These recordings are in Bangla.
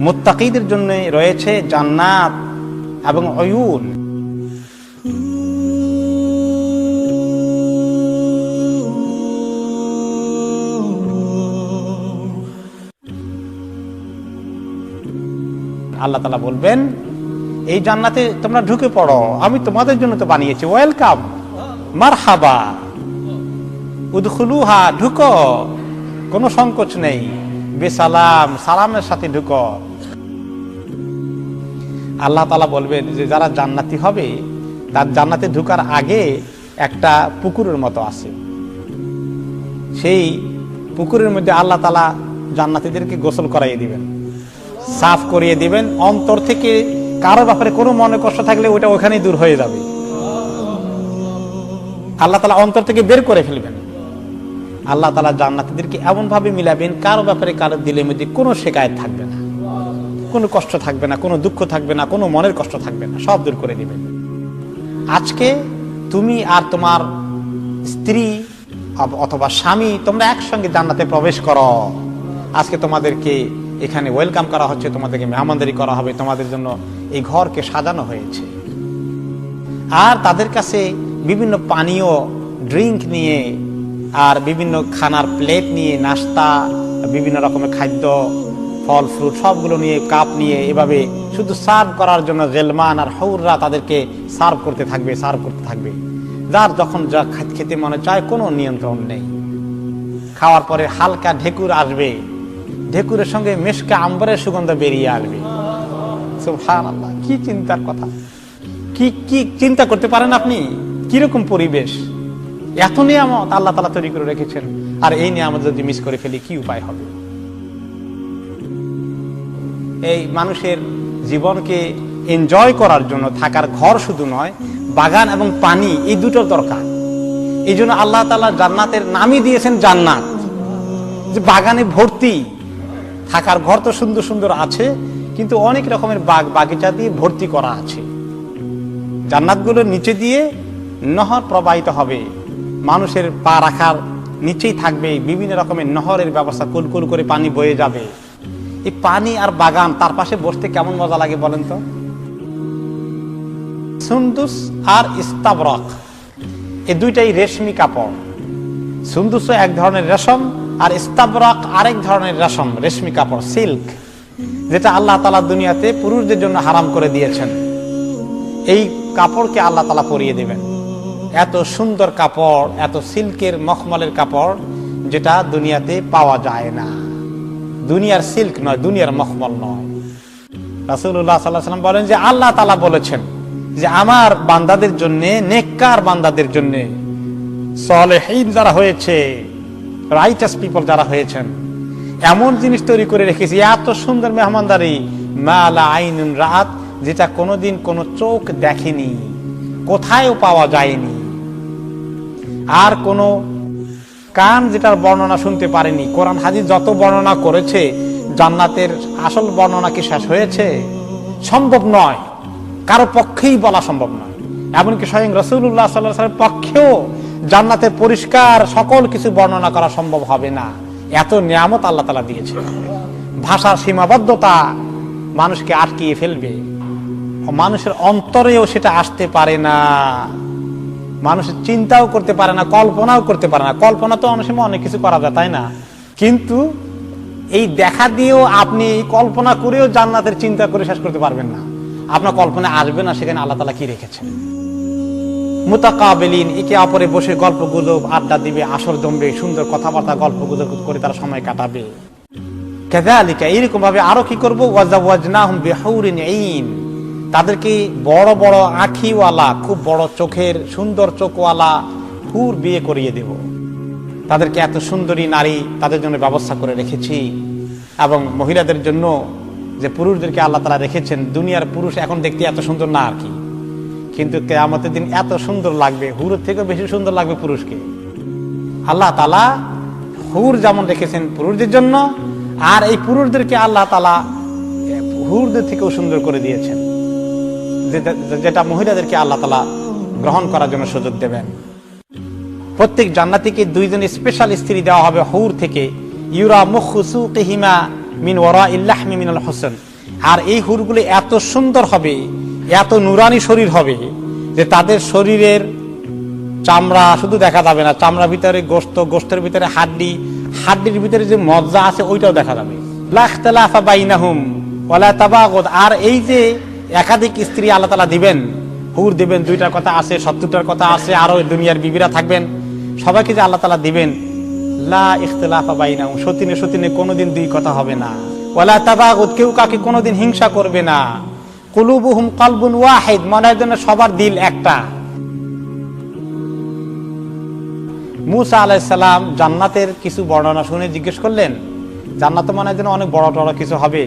মুত্তাকিদের জন্য রয়েছে জান্নাত এবং অয়ুন। আল্লাহ তাআলা বলবেন, এই জান্নাতে তোমরা ঢুকে পড়ো, আমি তোমাদের জন্য তো বানিয়েছি, ওয়েলকাম, মারহাবা, উদখুলুহা, ঢুকো, কোনো সংকোচ নেই, বেসালাম, সালামের সাথে ঢুকো। আল্লাহ তাআলা বলবেন যে যারা জান্নাতি হবে তার জান্নাতে ঢুকার আগে একটা পুকুরের মতো আছে, সেই পুকুরের মধ্যে আল্লাহ তাআলা জান্নাতীদেরকে গোসল করাইয়ে দিবেন, সাফ করিয়ে দিবেন। অন্তর থেকে কারো ব্যাপারে কোনো মনে কষ্ট থাকলে ওটা ওখানেই দূর হয়ে যাবে। আল্লাহ তাআলা অন্তর থেকে বের করে ফেলবেন। আল্লাহ তাআলা জান্নাতীদেরকে এমন ভাবে মিলাবেন, কারো ব্যাপারে কারো দিলের মধ্যে কোনো শিকায়ত থাকবে না, কোনো কষ্ট থাকবে না, কোনো দুঃখ থাকবে না, কোনো মনের কষ্ট থাকবে না, সব দূর করে দিবেন। আজকে তুমি আর তোমার স্ত্রী অথবা স্বামী তোমরা একসঙ্গে জান্নাতে প্রবেশ করো। আজকে তোমাদেরকে এখানে ওয়েলকাম করা হচ্ছে, তোমাদেরকে মেহমানদারি করা হবে, তোমাদের জন্য এই ঘরকে সাজানো হয়েছে। আর তাদের কাছে বিভিন্ন পানীয় ড্রিঙ্ক নিয়ে আর বিভিন্ন খানার প্লেট নিয়ে, নাস্তা, বিভিন্ন রকমের খাদ্য, ফল ফ্রুট সবগুলো নিয়ে, কাপ নিয়ে, এভাবে শুধু সার্ভ করার জন্য গেলমান আর হৌররা তাদেরকে সার্ভ করতে থাকবে। যার যখন যা খেতে মনে চায় কোনো নিয়ন্ত্রণ নেই। খাওয়ার পরে হালকা ঢেকুর আসবে, ঢেকুরের সঙ্গে মেশকা আম্বরের সুগন্ধ বেরিয়ে আসবে। সুবহানাল্লাহ, কি চিন্তার কথা! কি চিন্তা করতে পারেন আপনি? কিরকম পরিবেশ! এত নিয়ামত আল্লাহ তাআলা তৈরি করে রেখেছেন, আর এই নিয়ামত যদি মিস করে ফেলি কি উপায় হবে? এই মানুষের জীবনকে এনজয় করার জন্য থাকার ঘর শুধু নয়, বাগান এবং পানি, এই দুটোর দরকার। এই জন্য আল্লাহ তাআলা জান্নাতের নামই দিয়েছেন জান্নাত, যে বাগানে ভর্তি। থাকার ঘর তো সুন্দর সুন্দর আছে, কিন্তু অনেক রকমের বাগিচা দিয়ে ভর্তি করা আছে। জান্নাতগুলোর নিচে দিয়ে নহর প্রবাহিত হবে, মানুষের পা রাখার নিচেই থাকবে বিভিন্ন রকমের নহরের ব্যবস্থা, কুলকুল করে পানি বয়ে যাবে। এই পানি আর বাগান, তার পাশে বসতে কেমন মজা লাগে বলেন তো? সুন্দুস আর ইস্তাবরক, এই দুইটাই রেশমি কাপড়। সুন্দুস এক ধরনের রেশম, আর ইস্তাবরক আরেক ধরনের রেশম, রেশমি কাপড়, সিল্ক, যেটা আল্লাহ তাআলা দুনিয়াতে পুরুষদের জন্য হারাম করে দিয়েছেন। এই কাপড়কে আল্লাহ তাআলা পরিয়ে দিবেন। এত সুন্দর কাপড়, এত সিল্কের মখমলের কাপড়, যেটা দুনিয়াতে পাওয়া যায় না। দুনিয়ার সিল্ক নয়, দুনিয়ার মখমল নয়। রাসূলুল্লাহ সাল্লাল্লাহু আলাইহি ওয়াসাল্লাম বলেন যে আল্লাহ তাআলা বলেছেন যে আমার বান্দাদের জন্য, নেককার বান্দাদের জন্য, সালেহীন যারা হয়েছে, রাইটাস পিপল যারা হয়েছেন, এমন জিনিস তৈরি করে রেখেছি, এত সুন্দর মেহমানদারি, মা লা আইনুন রাআত, যেটা কোনোদিন কোনো চোখ দেখেনি, কোথায়ও পাওয়া যায়নি, আর কোনো কান যেটার বর্ণনা শুনতে পারেনি। কোরআন হাদিস যত বর্ণনা করেছে, জান্নাতের আসল বর্ণনা কি শেষ হয়েছে? সম্ভব নয়, কারো পক্ষেই বলা সম্ভব নয়। এমনকি স্বয়ং রাসূলুল্লাহ সাল্লাল্লাহু আলাইহি ওয়াসাল্লামের পক্ষেও জান্নাতের পরিষ্কার সকল কিছু বর্ণনা করা সম্ভব হবে না। এত নিয়ামত আল্লাহ তাআলা দিয়েছে। ভাষার সীমাবদ্ধতা মানুষকে আটকিয়ে ফেলবে, মানুষের অন্তরেও সেটা আসতে পারে না, মানুষের চিন্তাও করতে পারে না, কল্পনাও করতে পারে না। কল্পনা তো অনেক সময় অনেক কিছু করা যায়, তাই না? কিন্তু এই দেখা দিয়েও আপনি কল্পনা করেও জান্নাতের চিন্তা করে শেষ করতে পারবেন না। আপনার কল্পনা আসবে না সেখানে আল্লাহ তাআলা কি রেখেছেন। মুতাকাবিলিন, একে অপরে বসে গল্প গুজব, আড্ডা দিবে, আসর জমবে, সুন্দর কথাবার্তা গল্প গুজব করে তারা সময় কাটাবে। কাযালিকা, এরকম ভাবে আরো কি করবো, ওয়াজাওয়াজনাহুম বিহুরিন আইন, তাদেরকে বড় বড় আঁখিওয়ালা, খুব বড় চোখের, সুন্দর চোখওয়ালা হুর বিয়ে করিয়ে দেব। তাদেরকে এত সুন্দরী নারী তাদের জন্য ব্যবস্থা করে রেখেছি। এবং মহিলাদের জন্য যে পুরুষদেরকে আল্লাহ তাআলা রেখেছেন, দুনিয়ার পুরুষ এখন দেখতে এত সুন্দর না আর কি, কিন্তু কিয়ামতের দিন এত সুন্দর লাগবে, হুরের থেকেও বেশি সুন্দর লাগবে পুরুষকে। আল্লাহ তাআলা হুর যেমন রেখেছেন পুরুষদের জন্য, আর এই পুরুষদেরকে আল্লাহ তাআলা হুরদের থেকেও সুন্দর করে দিয়েছেন, যেটা মহিলাদেরকে আল্লাহ তাআলা গ্রহণ করার জন্য সুযোগ দেবেন। প্রত্যেক জান্নাতীকে দুইজন স্পেশাল স্ত্রী দেওয়া হবে হুর থেকে। ইউরা মুখসুকিহিমা মিন ওয়ারাইল লাহমি মিনাল হুসন, আর এই হুরগুলি এত সুন্দর হবে, এত নুরানি শরীর হবে যে তাদের শরীরের চামড়া শুধু দেখা যাবে না, চামড়ার ভিতরে গোশত, গোশতের ভিতরে হাড্ডি, হাড্ডির ভিতরে যে মজ্জা আছে ওইটাও দেখা যাবে। লা ইখতিলাফা বাইনাহুম ওয়ালা তাবাগুদ। আর এই যে একাধিক স্ত্রী আল্লাহ তাআলা দিবেন, হুর দিবেন, 2টার কথা আছে, 70টার কথা আছে, আরো দুনিয়ার বিবিরা থাকবেন, সবাইকে যে আল্লাহ তাআলা দিবেন, লা ইখতিলাফা বাইনাহুম, সতীনে সতীনে কোনোদিন দুই কথা হবে না, ওয়ালা তাবাগুদ, কেউ কাকে কোনোদিন হিংসা করবে না, কুলুবুহুম কলবুন ওয়াহিদ, মনের জন্য সবার দিল একটা। মুসা আলাইহিস সালাম জান্নাতের কিছু বর্ণনা শুনে জিজ্ঞেস করলেন, জান্নাত মনের জন্য অনেক বড় বড় কিছু হবে,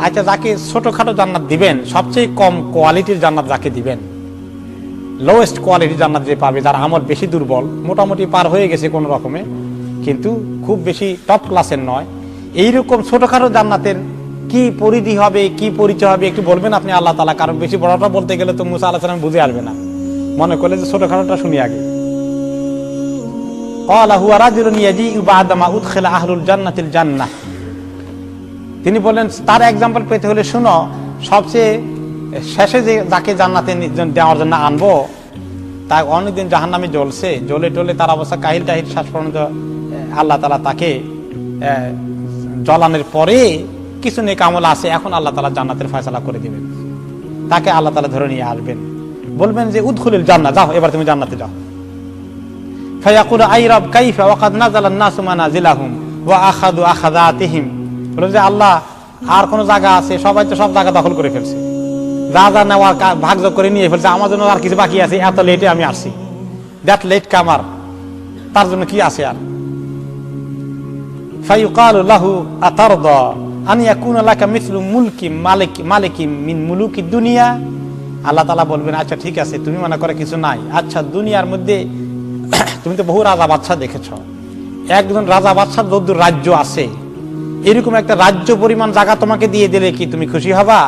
আচ্ছা যাকে ছোটখাটো জান্নাত দিবেন, সবচেয়ে কম কোয়ালিটির জান্নাত যাকে দিবেন, লোয়েস্ট কোয়ালিটির জান্নাত যে পাবে, যার আমল বেশি দুর্বল, মোটামুটি পার হয়ে গেছে কোন রকমে, কিন্তু খুব বেশি টপ ক্লাসের নয়, এইরকম ছোটখাটো জান্নাতের কি পরিধি হবে, কি পরিচয় হবে একটু বলবেন আপনি আল্লাহ তাআলা? কারণ বেশি বড়টা বলতে গেলে তো মুসা আলাইহিস সালাম বুঝে আসবে না, মনে করলে যে ছোটখাটোটা শুনি আগে। ক্বালা হুয়া রাজুলুন ইয়াজিউ বা'দা মা উদখিলা আহলুল জান্নাতিল জান্নাহ, তিনি বলেন তার এক্সাম্পল পেতে হলে শুনো, সবচেয়ে শেষে যে যাকে জান্নাতে দেওয়ার জন্য আনবো, তা অনেকদিন জাহান্নামে জ্বলছে, জ্বলে টলে তার অবস্থা কাহিল টাহিল, শেষ পর্যন্ত আল্লাহ তাআলা তাকে জ্বলানোর পরে কিছু নেক আমল আছে, এখন আল্লাহ তাআলা জান্নাতের ফয়সালা করে দিবেন, তাকে আল্লাহ তাআলা ধরে নিয়ে আসবেন, বলবেন যে উদখুলিল জান্নাহ, যাও এবার তুমি জান্নাতে যাও। ফায়াকুলু আই রব কাইফা ওয়া কাদ নাযালান নাসু মানাজিলাহুম ওয়া আখাযু আখাযাতিহিম, বলেন যে আল্লাহ আর কোন জায়গা আছে? সবাই তো সব জায়গা দখল করে ফেলছে, যা যা নেওয়ার ভাগযোগ করে নিয়ে ফেলছে, আমার জন্য আর কিছু বাকি আছে? এত লেটে আমি আসছি, দ্যাট লেট কামার, তার জন্য কি আছে আর? ফায়ুকালু লাহু আতারদা আন ইয়াকুনা লাকা মিসলু মুলকি মালিকি মিন মুলুকি দুনিয়া, আল্লাহ তাআলা বলবেন আচ্ছা ঠিক আছে, তুমি মনে করে কিছু নাই, আচ্ছা দুনিয়ার মধ্যে তুমি তো বহু রাজা বাদশা দেখেছ, একজন রাজা বাদশার যদ্দূর রাজ্য আছে, এরকম একটা রাজ্য পরিমাণ জায়গা তোমাকে দিয়ে দিলে কি তুমি খুশি হবা?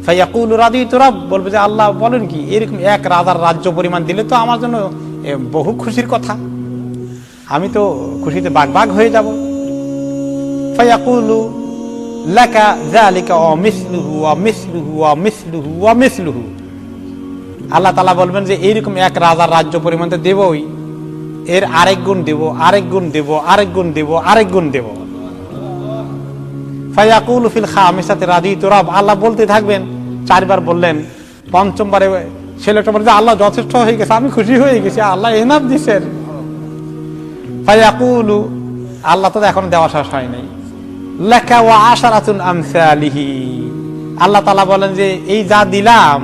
ফায়াকুলু রাদিতু রাব, বলবে যে আল্লাহ বলেন কি, এরকম এক রাজার রাজ্য পরিমাণ দিলে তো আমার জন্য বহু খুশির কথা, আমি তো খুশিতে বাগবাগ হয়ে যাব। ফায়াকুলু লাকা যালিকা ওয়া মিসলুহু ওয়া মিসলুহু ওয়া মিসলুহু ওয়া মিসলুহু, আল্লাহ তাআলা বলবেন যে এইরকম এক রাজার রাজ্য পরিমাণ তো দেবই, এর আরেক গুণ দেব, আরেক গুণ দেব, আরেক গুণ দেব, আরেক গুণ দেব। ফায়াকুলু ফিল খামিসাতি রাদিতু রাব, আল্লাহ বলতে থাকবেন, 4 বার বললেন, 5মবারে ছেলেটা বলে যে আল্লাহ যথেষ্ট হয়ে গেছে, আমি খুশি হয়ে গেছি, আল্লাহ এনাফ দিছেন। ফায়াকুলু, আল্লাহ তো এখন দেওয়া শেষ হয় নাই, লাকা ওয়া আশারাতুন আমসালিহি, আল্লাহ তাআলা বলেন যে এই যা দিলাম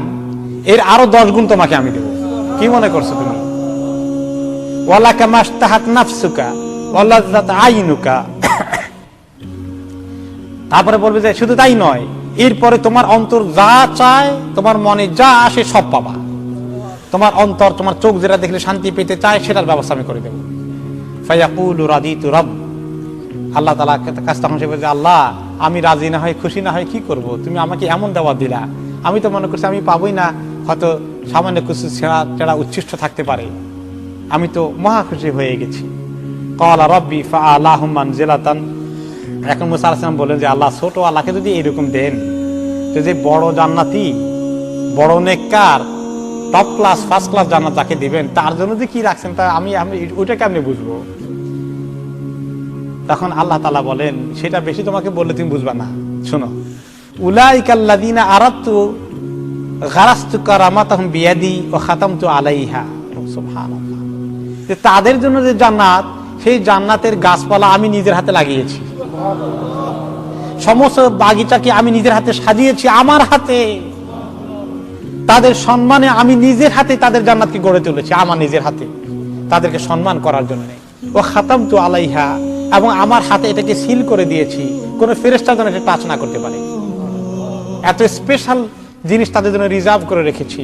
এর আরো 10 গুণ তোমাকে আমি দেব, কি মনে করছো তুমি? ওয়ালাকা মাশতাহাত নাফসুকা ওয়ালাযাত আইনুকা, তারপরে বলবে যে শুধু তাই নয়, এরপরে তোমার অন্তর যা চায়, তোমার মনে যা আসে সব পাবা, তোমার অন্তর, তোমার চোখ যেটা দেখলে শান্তি পেতে চায় সেটার ব্যবস্থা আমি করে দেব। ফায়াকুলু রাদিতু রাব, আল্লাহ তাআলা কাছে তখন সে বলবে আল্লাহ আমি রাজি না হয়, খুশি না হয় কি করব, তুমি আমাকে এমন দেওয়া দিলা, আমি তো মনে করছি আমি পাবোই না, হয়তো সামান্য কিছু ছেঁড়া টেড়া উচ্ছিষ্ট থাকতে পারে, আমি তো মহা খুশি হয়ে গেছি। ক্বালা রাব্বি ফাআলাহুম মানজিলাতান, এখন মুসা আলাইহিস সালাম বলেন যে আল্লাহ ছোট আল্লাহকে যদি এরকম দেন, তো যে বড় জান্নাতি, বড় নেককার, টপ ক্লাস ফার্স্ট ক্লাস জান্নাত যাকে দিবেন, তার জন্য যে কি রাখছেন তা আমি ওইটা কেমনে বুঝবো? তখন আল্লাহ তাআলা বলেন সেটা বেশি তোমাকে বললে তুমি বুঝবা না, শোনো, উলাইকাল্লাযিনা আরাদতু গারাসতু কারামাতাহুম বিয়াদি ওয়া খাতামতু আলাইহা, সুবহানাল্লাহ, যে তাদের জন্য যে জান্নাত, সেই জান্নাতের গাছপালা আমি নিজের হাতে লাগিয়েছি, সমস্ত বাগিচাকে আমি নিজের হাতে সাজিয়েছি, আমার হাতে, তাদের সম্মানে আমি নিজের হাতে তাদের জান্নাতকে গড়ে তুলেছি, আমার নিজের হাতে, তাদেরকে সম্মান করার জন্য। ও খাতামতু আলাইহা, এবং আমার হাতে এটাকে সিল করে দিয়েছি, কোন ফেরেশতা যেন এটা টাচ না করতে পারে, এত স্পেশাল জিনিস তাদের জন্য রিজার্ভ করে রেখেছি।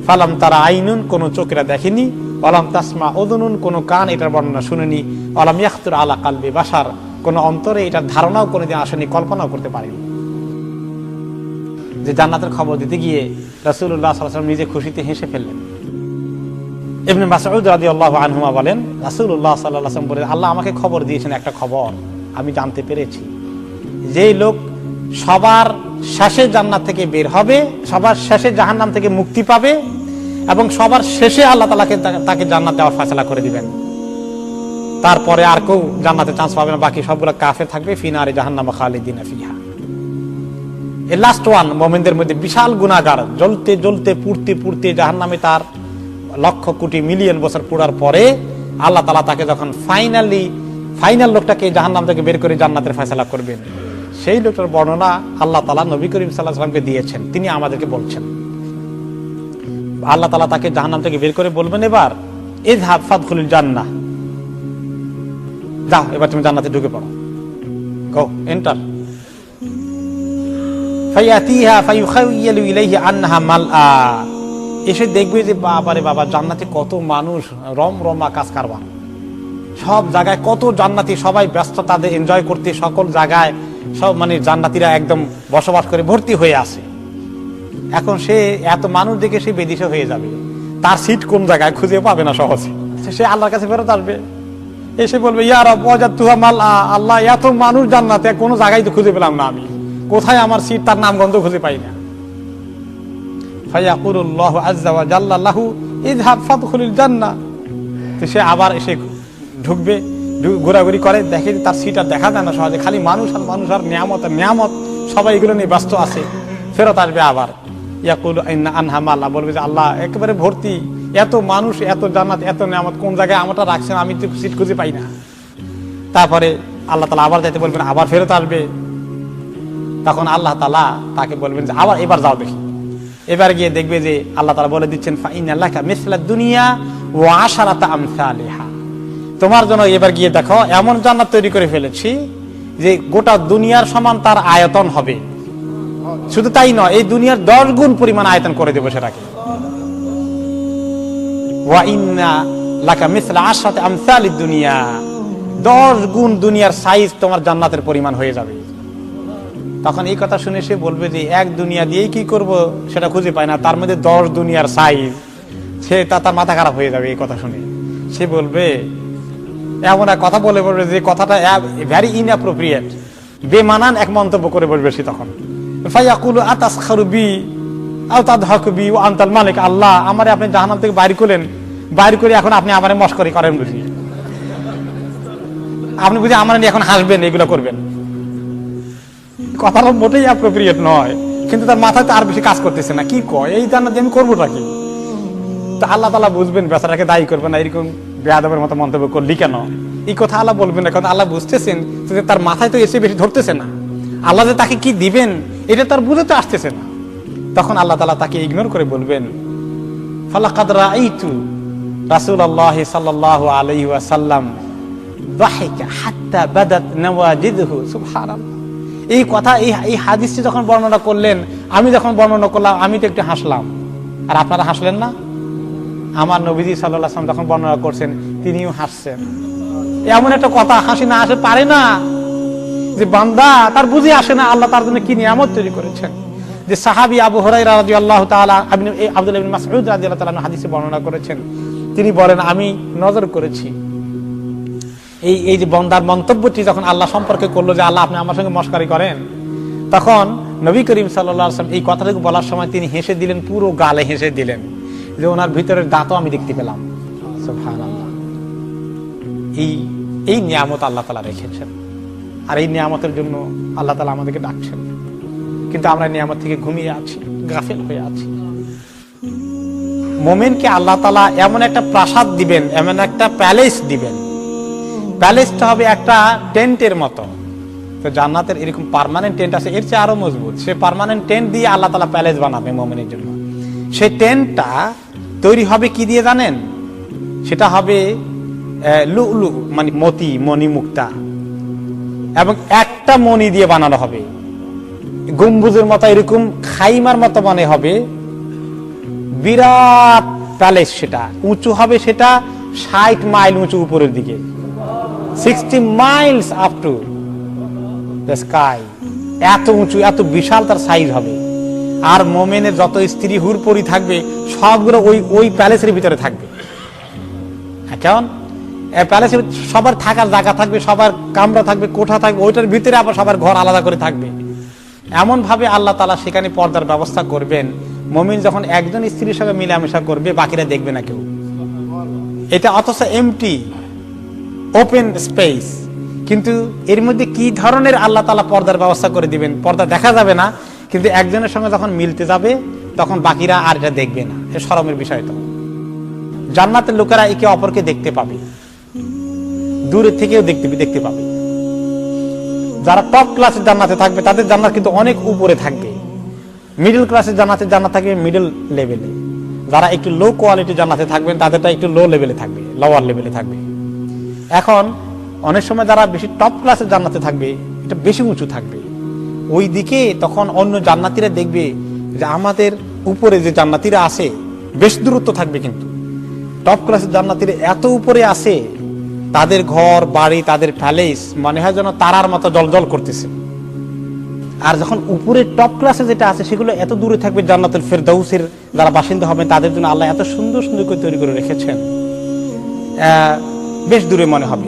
ফালাম তারা আইনুন, কোন চোখেরা দেখেনি, ওয়ালাম তাসমা উযুনুন, কোন কান এটার বর্ণনা শুনেনি, ওয়ালাম ইয়াখতুর আলা কালবি বাশার, কোন অন্তরে এটার ধারণাও কোনোদিন আসেনি, কল্পনাও করতে পারেনি। যে জান্নাতের খবর দিতে গিয়ে রাসূলুল্লাহ সাল্লাল্লাহু আলাইহি ওয়াসাল্লাম নিজে খুশিতে হেসে ফেললেন। ইবনে মাসউদ রাদিয়াল্লাহু আনহুমা বলেন, রাসূলুল্লাহ সাল্লাল্লাহু আলাইহি ওয়াসাল্লাম বলেন, আল্লাহ আমাকে খবর দিয়েছেন একটা খবর, আমি জানতে পেরেছি, যেই লোক সবার শেষে জান্নাত থেকে বের হবে, সবার শেষে জাহান্নাম থেকে মুক্তি পাবে, এবং সবার শেষে আল্লাহ তাআলাকে তাকে জান্নাত দেওয়ার ফয়সালা করে দিবেন। তারপরে আর কেউ জান্নাতে চান্স পাবে না, বাকি সবগুলো কাফের থাকবে, ফিনারে জাহান্নাম খালিদিনা ফিহা। এই লাস্ট ওয়ান, মুমিনদের মধ্যে বিশাল গুনাহগার, জ্বলতে জ্বলতে পুড়তে পুড়তে জাহান্নামে তার লক্ষ কোটি মিলিয়ন বছর পোড়ার পরে আল্লাহ তাআলা তাকে যখন ফাইনাল লোকটাকে জাহান্নাম থেকে বের করে জান্নাতের ফয়সালা করবেন, সেই লোকটার বর্ণনা আল্লাহ তাআলা নবী করিম সাল্লাল্লাহু আলাইহি ওয়াসাল্লামকে দিয়েছেন। তিনি আমাদেরকে বলছেন, আল্লাহ তাআলা তাকে জাহান্নাম থেকে বের করে বলবেন, এবার ইযহাব ফাদখুলুল জান্নাহ, যাও এবার তুমি জান্নাতে ঢুকে পড়ো, গো এন্টার। ফায়াতিহা ফায়ুখাইয়ালু ইলাইহি আনহা মালআ, এসে দেখবে যে বাবারে বাবা, জান্নাতে কত মানুষ, রমরমা কাজ কারবার, সব জায়গায় কত জান্নাতি, সবাই ব্যস্ত তাদের এনজয় করতে, সকল জায়গায় সব মানে জান্নাতিরা একদম বসবাস করে ভর্তি হয়ে আছে। এখন সে এত মানুষ দেখে সে বেদিশা হয়ে যাবে, তার সিট কোন জায়গায় খুঁজে পাবে না সহজে। সে আল্লাহর কাছে ফেরত আসবে, এসে বলবে, ইয়া রাব ওয়াজাদতুহা মালআ, আল্লাহ এত মানুষ জান্নাতে, কোনো জায়গায় তো খুঁজে পেলাম না, আমি কোথায় আমার সিট, তার নাম গন্ধ খুঁজে পাই না। ফায়াকুলুল্লাহু আযজা ওয়া জাল্লা লাহু ইযহাব ফাদখুলিল জান্নাহ, তো সে আবার এসে ঢুকবে, ঘোরাঘুরি করে, দেখে তার সিট আর দেখা যায় না সহজে, খালি মানুষ আর মানুষ আর নিয়ামত আর নিয়ামত, সবাই এগুলো নিয়ে ব্যস্ত আছে। ফেরত আসবে আবার, ইয়াকুলু ইন্না আনহা মালআ, বলবে যে আল্লাহ একেবারে ভর্তি, এত মানুষ, এত জান্নাত, এত নিয়ামত, কোন জায়গায় আমারটা রাখছেন, আমি তো সিট খুঁজে পাই না। তারপরে আল্লাহ তাআলা আবার যাইতে বলবেন, আবার ফেরত আসবে। তখন আল্লাহ তাআলা তাকে বলবেন যে আবার এবার যাও দেখি। এবার গিয়ে দেখবে যে আল্লাহ তাআলা বলে দিচ্ছেন, ফাইন্না লাকা মিসলাদ দুনিয়া ওয়া আশারাতা আমসালিহা, তোমার জন্য এবার গিয়ে দেখো এমন জান্নাত তৈরি করে ফেলেছি যে গোটা দুনিয়ার সমান তার আয়তন হবে। শুধু তাই নয়, এই দুনিয়ার 10 গুণ পরিমাণ আয়তন করে দেবো সেটাকে। ওয়া ইন্না লাকা মিসলা আশরাতি আমসালিদ দুনিয়া, 10 গুণ দুনিয়ার সাইজ তোমার জান্নাতের পরিমাণ হয়ে যাবে। তখন এই কথা শুনে সে বলবে যে এক দুনিয়া দিয়েই কি করব সেটা খুঁজে পায় না, তার মধ্যে 10 দুনিয়ার সাইজ, সে তার মাথা খারাপ হয়ে যাবে এই কথা শুনে। সে বলবে, এমন এক কথা বলে বলবে যে কথাটা ভেরি ইনঅ্যাপ্রোপ্রিয়েট, বেমানান এক মন্তব্য করে বলবে সে। তখন ফায়াকুলু আতাসখারু বি আও তাদহাকু বি ওয়া আনতাল মালিক, আল্লাহ আমারে আপনি জাহান্নাম থেকে বাইর করলেন, বাইর করে এখন আপনি আমারে মশকরি করেন বুঝি, আপনি বুঝি আমার নিয়ে এখন হাসবেন, এগুলো করবেন। কথাটা মোটেই অ্যাপ্রোপ্রিয়েট নয়, কিন্তু তার মাথায় তো আর বেশি কাজ করতেছে না, কি কয় এই জান্নাত আমি করবোটা কি। তো আল্লাহ তাআলা বুঝবেন, বেচারাকে দায়ী করবেন না, এরকম বেয়াদবের মতো মন্তব্য করলি কেন, এই কথা আল্লাহ বলবেন না, কারণ আল্লাহ বুঝতেছেন যে তার মাথায় তো এসে বেশি ধরতেছে না, আল্লাহ যে তাকে কি দিবেন এটা তার বুঝতে আসতেছে না। তখন আল্লাহ তাআলা তাকে ইগনোর করে বলবেন, ফালাকাদ রাআইতু রাসূলুল্লাহ সাল্লাল্লাহু আলাইহি ওয়াসাল্লাম যাহিকা হাত্তা বাদাত নাওয়াজিদহু, সুবহানাল্লাহ। এই কথা, এই হাদিসটি যখন বর্ণনা করলেন, আমি যখন বর্ণনা করলাম, আমি তো একটু হাসলাম, আর আপনারা হাসলেন না। আমার নবীজি সাল্লাল্লাহু আলাইহি ওয়াসাল্লাম যখন বর্ণনা করছেন, তিনিও হাসছেন। এমন একটা কথা হাসি না আসে পারে না, যে বান্দা তার বুঝে আসে না আল্লাহ তার জন্য কি নিয়ামত তৈরি করেছেন। যে সাহাবী আবু হুরায়রা রাদিয়াল্লাহু তাআলা, আব্দুল্লাহ ইবনে মাসউদ রাদিয়াল্লাহু তাআলা হাদিসে বর্ণনা করেছেন, তিনি বলেন, আমি নজর করেছি এই যে বান্দার মন্তব্যটি যখন আল্লাহ সম্পর্কে করলো, যে আল্লাহ আপনি আমার সঙ্গে মশকরি করেন, তখন নবী করিম সাল্লাল্লাহু আলাইহি ওয়াসাল্লাম এই কথাটুকু বলার সময় তিনি হেসে দিলেন, পুরো গালে হেসে দিলেন, যে ওনার ভিতরের দাঁতও আমি দেখতে পেলাম। সুবহানাল্লাহ। এই নিয়ামত আল্লাহ তাআলা রেখেছেন, আর এই নিয়ামতের জন্য আল্লাহ তাআলা আমাদেরকে ডাকছেন, কিন্তু আমরা নিয়ামত থেকে ঘুমিয়ে আছি, গাফেল হয়ে আছি। মুমিনকে আল্লাহ তাআলা এমন একটা প্রাসাদ দিবেন, এমন একটা প্যালেস দিবেন, প্যালেসটা হবে একটা টেন্টের মতো। তো জান্নাতের এরকম পার্মানেন্ট টেন্ট আছে, এর চেয়ে আরো মজবুত। সে পার্মানেন্ট টেন্ট দিয়ে আল্লাহ তাআলা প্যালেস বানাবে মুমিনের জন্য। সেই টেন্টটা তৈরি হবে কি দিয়ে জানেন? সেটা হবে লুলু, মানে মতি, মণি মুক্তা, এবং একটা মণি দিয়ে বানানো হবে, গম্বুজের মতো এরকম খাইমার মতো মনে হবে, বিরাট প্যালেস। সেটা উঁচু হবে, সেটা 60 মাইল উঁচু উপরের দিকে, 60 Miles up to the sky. এত উঁচু, এত বিশাল তার সাইজ হবে। আর মোমেনের যত স্ত্রী হুরপরি থাকবে সবগুলো ওই প্যালেসের ভিতরে থাকবে। কেমন প্যালেসের সবার থাকার জায়গা থাকবে, সবার কামরা থাকবে, কোঠা থাকবে, ওইটার ভিতরে আবার সবার ঘর আলাদা করে থাকবে। এমন ভাবে আল্লাহ তাআলা সেখানে পর্দার ব্যবস্থা করবেন, মুমিন যখন একজন স্ত্রীর সঙ্গে মিলামেশা করবে বাকিরা দেখবে না কেউ। এটা অথচ এমটি ওপেন স্পেস, কিন্তু এর মধ্যে কি ধরনের আল্লাহ তাআলা পর্দার ব্যবস্থা করে দিবেন, পর্দা দেখা যাবে না, কিন্তু একজনের সঙ্গে যখন মিলতে যাবে তখন বাকিরা আর এটা দেখবে না। এ শরমের বিষয়। তো জান্নাতের লোকেরা একে অপরকে দেখতে পাবে, দূরে থেকেও দেখতে পাবে। যারা টপ ক্লাসের জান্নাতে থাকবে তাদের জান্নাত কিন্তু অনেক উপরে থাকবে, মিডল ক্লাসের জান্নাতের জান্নাত থাকবে মিডল লেভেলে। যারা একটু লো কোয়ালিটি জান্নাতে থাকবেন তাদেরটা একটু লো লেভেলে থাকবে, লোয়ার লেভেলে থাকবে। এখন অনেক সময় যারা বেশি টপ ক্লাসের জান্নাতে থাকবে এটা বেশি উঁচু থাকবে, ওই দিকে তখন অন্য জান্নাতীরা দেখবে যে আমাদের উপরে যে জান্নাতীরা আছে বেশ দূরত্ব থাকবে, কিন্তু টপ ক্লাসের জান্নাতীরা এত উপরে আছে, তাদের ঘর বাড়ি তাদের প্যালেস মনে হয় যেন তারার মতো জলজল করতেছে। আর যখন উপরে টপ ক্লাসে যেটা আছে সেগুলো এত দূরে থাকবে, জান্নাতুল ফেরদাউসের যারা বাসিন্দা হবেন তাদের জন্য আল্লাহ এত সুন্দর সুন্দর করে তৈরি করে রেখেছেন, বেশ দূরে মনে হবে।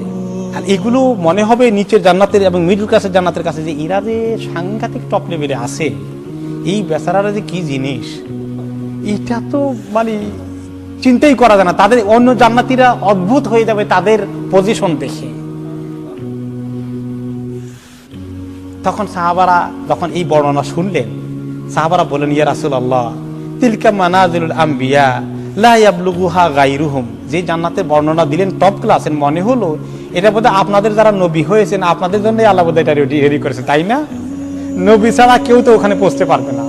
আর এগুলো মনে হবে নিচের জান্নাতের এবং মিডল ক্লাসের জান্নাতের কাছে যে এরা যে সাংঘাতিক টপ লেভেলে আছে, এই বেচারারা যে কি জিনিস, এটা তো মানে চিন্তাই করা যায় না। তাদের অন্য জান্নাতীরা অদ্ভুত হয়ে যাবে তাদের পজিশন দেখে। তখন সাহাবারা যখন এই বর্ণনা শুনলেন, সাহাবারা বলেন, ইয়া রাসূলুল্লাহ, তিলকা মানাজিলুল আম্বিয়া লা ইয়াবলুগুহা গায়রুহুম। যে জান্নাতের বর্ণনা দিলেন টপ ক্লাসের, মনে হলো এটা বোধহয় আপনাদের যারা নবী হয়েছেন আপনাদের জন্য আল্লাহ বোধহয় এটা রেডি করেছে, তাই না? নবী ছাড়া কেউ তো ওখানে পৌঁছতে পারবে না।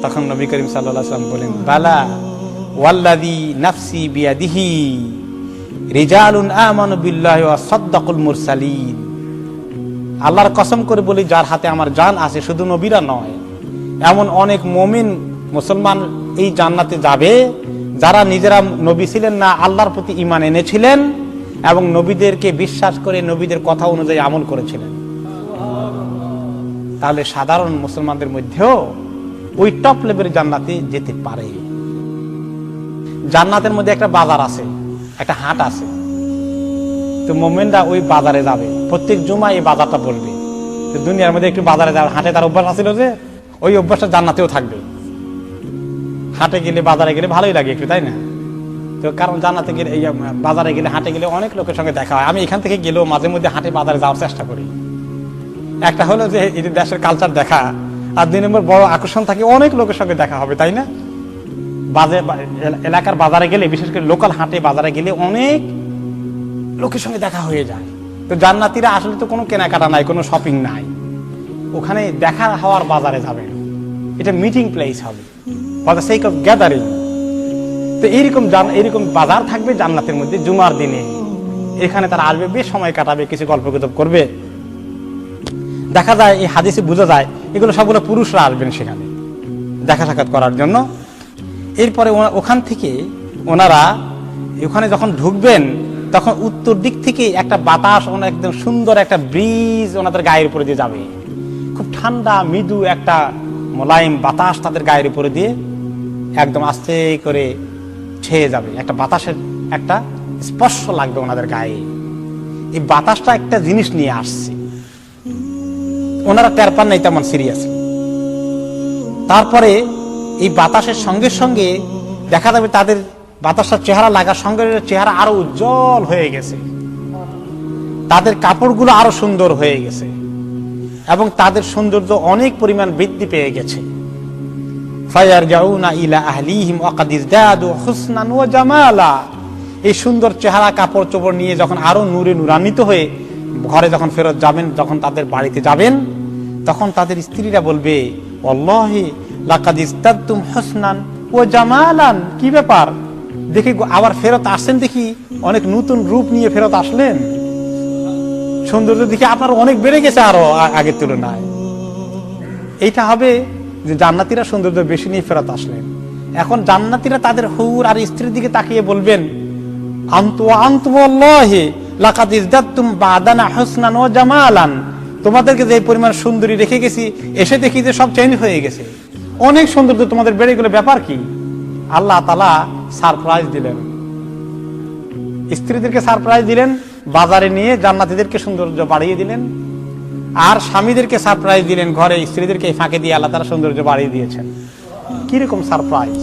তখন নবী করিম সাল্লাল্লাহু আলাইহি ওয়াসাল্লাম বলেন, বালা ওয়াল্লাযী নাফসি বিয়াদিহি রিজালুন আমানু বিল্লাহি ওয়া সাদ্দাকুল মুরসালিন। আল্লাহর কসম করে বলি, যার হাতে আমার জান আছে, শুধু নবীরা নয়, এমন অনেক মুমিন মুসলমান এই জান্নাতে যাবে যারা নিজেরা নবী ছিলেন না, আল্লাহর প্রতি ঈমান এনেছিলেন এবং নবীদেরকে বিশ্বাস করে নবীদের কথা অনুযায়ী আমল করেছিলেন। তাহলে সাধারণ মুসলমানদের মধ্যেও ওই টপ লেভেলের জান্নাতে যেতে পারে। জান্নাতের মধ্যে একটা বাজার আছে, একটা হাট আছে, তো মুমিনরা ওই বাজারে যাবে, প্রত্যেক জুমায় এই বাজারটা বলবে। দুনিয়ার মধ্যে একটু বাজারে যাওয়ার হাটে তার অভ্যাস আছিল, যে ওই অভ্যাসটা জান্নাতেও থাকবে। হাটে গেলে বাজারে গেলে ভালোই লাগে একটু, তাই না? তো কারণ জান্নাতে গেলে এই বাজারে গেলে হাটে গেলে অনেক লোকের সঙ্গে দেখা হয়। আমি এখান থেকে গেলেও মাঝে মধ্যে হাটে বাজারে যাওয়ার চেষ্টা করি। একটা হলো যে এই দেশের কালচার দেখা, আর 2 নম্বর বড় আকর্ষণ থাকে অনেক লোকের সঙ্গে দেখা হবে, তাই না? এলাকার বাজারে গেলে, বিশেষ করে লোকাল হাটে বাজারে গেলে অনেক লোকের সঙ্গে দেখা হয়ে যায়। তো জান্নাতীরা আসলে তো কোনো কেনাকাটা নাই, কোনো শপিং নাই, ওখানে দেখা হওয়ার বাজারে যাবে, এটা মিটিং প্লেস হবে for the sake of gathering. তো এইরকম বাজার থাকবে জান্নাতের মধ্যে জুমার দিনে, এখানে তারা আসবে, বেশ সময় কাটাবে, কিছু গল্পগুজব করবে। দেখা যায় এই হাদিসে বোঝা যায় এগুলো সবগুলো পুরুষরা আসবেন সেখানে দেখা সাক্ষাৎ করার জন্য। এরপরে ওখান থেকে ওনারা ওখানে যখন ঢুকবেন তখন উত্তর দিক থেকে একটা বাতাস, একদম সুন্দর একটা ব্রিজ ওনাদের গায়ের উপরে দিয়ে যাবে, খুব ঠান্ডা মৃদু একটা মোলায়েম বাতাস তাদের গায়ের উপরে দিয়ে একদম আস্তে করে ছেয়ে যাবে। একটা বাতাসের একটা স্পর্শ লাগবে ওনাদের গায়ে। এই বাতাসটা একটা জিনিস নিয়ে আসছে, ওনারা টের পান নাই তেমন সিরিয়াসলি। তারপরে এই বাতাসের সঙ্গে সঙ্গে দেখা যাবে তাদের বাতাসের চেহারা লাগার সঙ্গে চেহারা আরো উজ্জ্বল হয়ে গেছে, তাদের কাপড়গুলো আরো সুন্দর হয়ে গেছে এবং তাদের সৌন্দর্য অনেক পরিমাণ বৃদ্ধি পেয়ে গেছে। ফায়ারজাউনা ইলা আহলিহিম ওয়া কাদ ইজদাদু হুসনান ওয়া জামালা। এই সুন্দর চেহারা কাপড় চোপড় নিয়ে যখন আরো নূরে নূরান্বিত হয়ে ঘরে যখন ফেরত যাবেন, যখন তাদের বাড়িতে যাবেন, তখন তাদের স্ত্রীরা বলবে, ওয়াল্লাহি লাকাদ ইজদাদতুম হুসনান ওয়া জামালান। কি ব্যাপার, দেখি আবার ফেরত আসছেন, দেখি অনেক নতুন রূপ নিয়ে ফেরত আসলেন, সৌন্দর্য দেখি আপনার অনেক বেড়ে গেছে আরো আগের তুলনায়। এইটা হবে যে জান্নাতীরা সৌন্দর্য বেশি নিয়ে ফেরত আসলেন। এখন জান্নাতীরা তাদের হুর আর স্ত্রীর দিকে তাকিয়ে বলবেন, আনতুল্লাহি লাকাদ ইজদাদতুম বাদানা হুসনান ওয়া জামালান। তোমাদেরকে যে পরিমাণ সুন্দরী রেখে গেছি, এসে দেখি যে সব চেঞ্জ হয়ে গেছে, অনেক সৌন্দর্য তোমাদের বেড়ে গেল, ব্যাপার কি? আল্লাহ তাআলা সারপ্রাইজ দিলেন, স্ত্রীদেরকে সারপ্রাইজ দিলেন, বাজারে নিয়ে জান্নাতীদেরকে সৌন্দর্য বাড়িয়ে দিলেন। আর স্বামীদেরকে সারপ্রাইজ দিলেন, ঘরে স্ত্রীদেরকে ফাঁকে দিয়ে আল্লাহ তাআলা সৌন্দর্য বাড়িয়ে দিয়েছেন। কিরকম সারপ্রাইজ,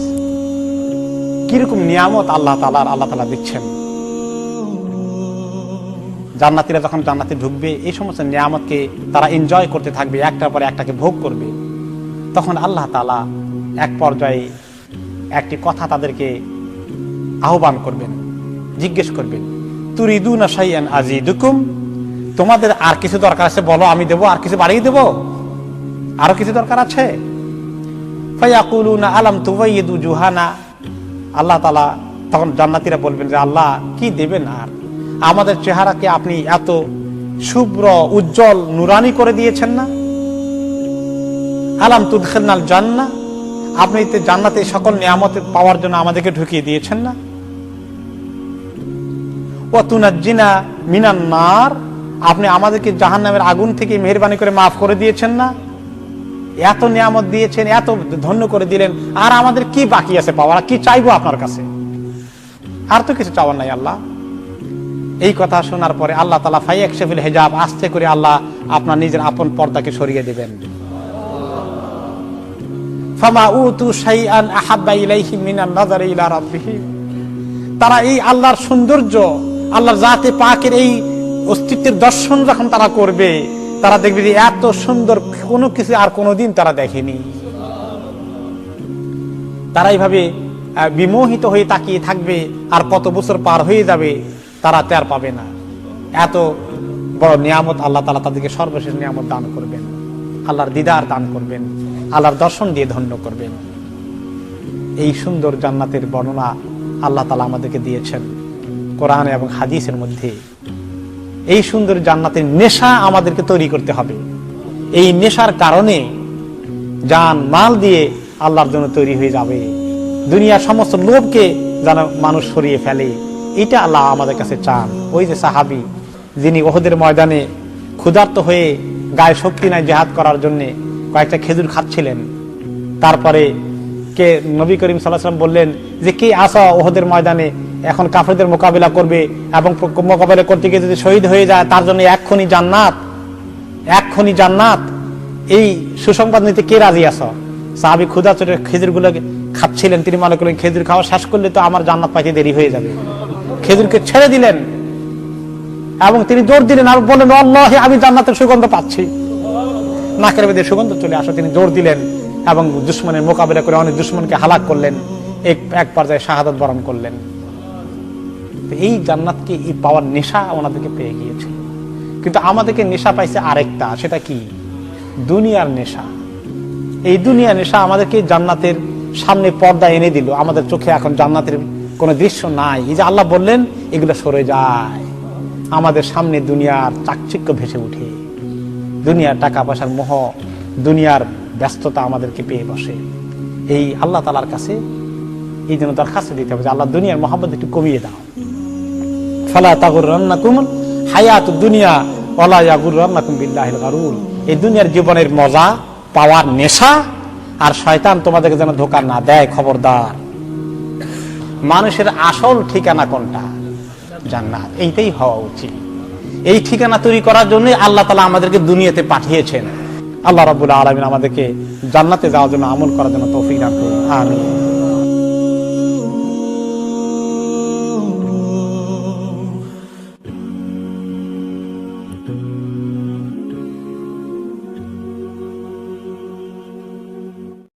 কিরকম নিয়ামত আল্লাহ তাআলা দিচ্ছেন। জান্নাতীরা যখন জান্নাতে ঢুকবে, এই সমস্ত নিয়ামতকে তারা এনজয় করতে থাকবে, একটার পরে একটাকে ভোগ করবে। তখন আল্লাহ তাআলা এক পর্যায়ে একটি কথা তাদেরকে আহ্বান করবেন, জিজ্ঞেস করবেন, তুরিদুনা শাইআন আযীদুকুম, তোমাদের আর কিছু দরকার আছে বলো, আমি দেবো, আর কিছু বাড়িয়ে দেবো, আরো কিছু দরকার আছে? ফায়াকুলুনা আলাম তুবাইয়িদু জুহানা, আল্লাহ তাআলা তখন জান্নাতীরা বলবেন যে আল্লাহ কি দেবেন, আর আমাদের চেহারাকে আপনি এত শুভ্র উজ্জ্বল নুরানি করে দিয়েছেন না? আলাম তুদখিলনাল জান্নাহ, আপনি জান্নাতে সকল নিয়ামত পাওয়ার জন্য আমাদেরকে ঢুকিয়ে দিয়েছেন না? ওয়া তুনাজ্জিনা মিনান নার, আপনি আমাদেরকে জাহান্নামের আগুন থেকে মেহেরবানি করে মাফ করে দিয়েছেন না? এত নিয়ামত দিয়েছেন, এত ধন্য করে দিলেন, আর আমাদের কি বাকি আছে পাওয়ার? কি চাইবো আপনার কাছে? আর তো কিছু চাওয়ার নাই আল্লাহ। এই কথা শোনার পরে আল্লাহ তাআলা ফায়াকশিফুল হিজাব, আস্তে করে আল্লাহ আপনার নিজের আপন পর্দাকে সরিয়ে দিবেন। ফামা উতু শাইআন আহাব্বা ইলাইহিম মিনান নাযারি ইলা রাব্বিহিম, তারা এই আল্লাহর সৌন্দর্য, আল্লাহর জাতে পাকের এই অস্তিত্বের দর্শন যখন তারা করবে, তারা দেখবে যে এত সুন্দর কোনো কিছু আর কোনোদিন তারা দেখেনি। তারা এইভাবে বিমোহিত হয়ে তাকিয়ে থাকবে, আর কত বছর পার হয়ে যাবে তারা টের পাবে না। এত বড় নিয়ামত আল্লাহ তাআলা তাদেরকে সর্বশেষ নিয়ামত দান করবেন, আল্লাহর দিদার দান করবেন, আল্লাহর দর্শন দিয়ে ধন্য করবেন। এই সুন্দর জান্নাতের বর্ণনা আল্লাহ তাআলা আমাদেরকে দিয়েছেন কোরআন এবং হাদিসের মধ্যে। এই সুন্দর জান্নাতের নেশা আমাদেরকে তৈরি করতে হবে। এই নেশার কারণে জান মাল দিয়ে আল্লাহর জন্য তৈরি হয়ে যাবে। দুনিয়ার সমস্ত লোভকে যেন মানুষ সরিয়ে ফেলে, এটা আল্লাহ আমাদের কাছে চান। ওই যে সাহাবী যিনি উহুদের ময়দানে ক্ষুধার্ত হয়ে গায়ে শক্তি নাই জিহাদ করার জন্য কয়েকটা খেজুর খাচ্ছিলেন, তারপরে কে নবী করিম সাল্লাল্লাহু আলাইহি ওয়াসাল্লাম বললেন যে কে আসা উহুদের ময়দানে এখন কাফেরদের মোকাবিলা করবে, এবং মোকাবিলা করতে গিয়ে যদি শহীদ হয়ে যায় তার জন্য এক্ষুনি জান্নাত, এক্ষুনি জান্নাত। এই সুসংবাদ নিতে কে রাজি আছো? সাহাবী ক্ষুধা চোটে খেজুরগুলোকে খাচ্ছিলেন, তিনি মনে করলেন খেজুর খাওয়া শেষ করলে তো আমার জান্নাত পাইতে দেরি হয়ে যাবে। খেজুরকে ছেড়ে দিলেন এবং তিনি জোর দিলেন আর বললেন, আল্লাহ আমি জান্নাতের সুগন্ধ পাচ্ছি, নাকের মধ্যে সুগন্ধ চলে আসো। তিনি জোর দিলেন এবং দুশমনের মোকাবিলা করে অনেক দুশমনকে হালাক করলেন, এক পর্যায়ে শাহাদাত বরণ করলেন। এই জান্নাতকে এই পাওয়ার নেশা ওনাদেরকে পেয়ে গিয়েছে। কিন্তু আমাদেরকে নেশা পাইছে আরেকটা, সেটা কি? দুনিয়ার নেশা। এই দুনিয়ার নেশা আমাদেরকে জান্নাতের সামনে পর্দা এনে দিল, আমাদের চোখে এখন জান্নাতের কোনো দৃশ্য নাই। এই যে আল্লাহ বললেন এগুলো সরে যায়, আমাদের সামনে দুনিয়ার চাকচিক্য ভেসে উঠে, দুনিয়ার টাকা পয়সার মোহ, দুনিয়ার ব্যস্ততা আমাদেরকে পেয়ে বসে। এই আল্লাহ তাআলার কাছে এই জন্য দরখাস্ত দিতে হবে যে আল্লাহ দুনিয়ার মহব্বত একটু কমিয়ে দাও। ফালা তাগুররান্নাকুম হায়াতুদ দুনিয়া ওয়ালা ইয়াগুররান্নাকুম বিল্লাহিল গারুর। এই দুনিয়ার জীবনের মজা পাওয়ার নেশা আর শয়তান তোমাদেরকে যেন ধোঁকা না দেয়। খবরদার, মানুষের আসল ঠিকানা কোনটা? জান্নাত। এইটাই হওয়া উচিত। এই ঠিকানা তৈরি করার জন্য আল্লাহ তাআলা আমাদেরকে দুনিয়াতে পাঠিয়েছেন। আল্লাহ রাব্বুল আলামিন আমাদেরকে জান্নাতে যাওয়ার জন্য, আমল করার জন্য তৌফিক দান করুন। আমিন।